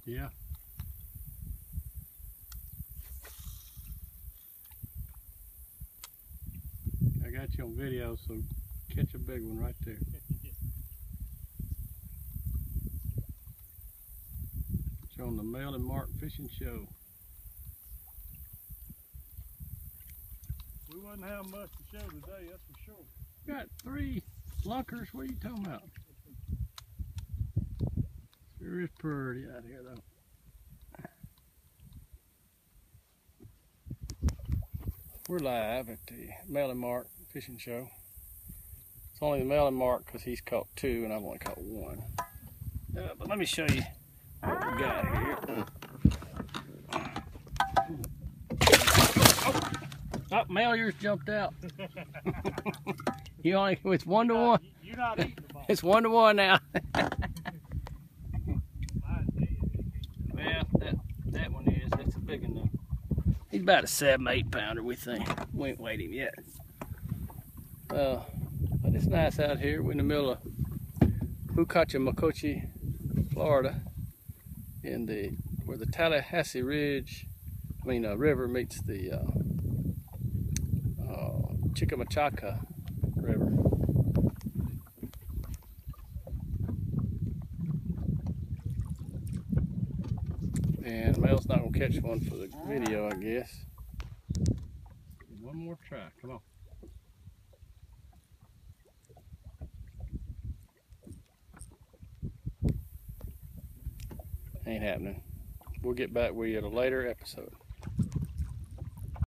Yeah. I got you on video, so catch a big one right there. It's on the Mel and Mark Fishing Show. We wouldn't have much to show today, that's for sure. Got 3 lunkers. What are you talking about? Sure is pretty out here though. We're live at the Mel and Mark Fishing Show. It's only the Mel and Mark because he's caught 2 and I've only caught 1. But let me show you what we got here. Oh, Mel, yours jumped out. You only, it's 1 to 1. You're not eating them all. It's 1 to 1 now. Well, that one is. That's a big one though. He's about a 7-8 pounder, we think. We ain't weighed him yet. But it's nice out here. We're in the middle of Wauconchie, Florida, where the Tallahassee River meets the Chickamauga River. And Mel's not gonna catch one for the video, I guess. One more try, come on. Ain't happening. We'll get back with you at a later episode.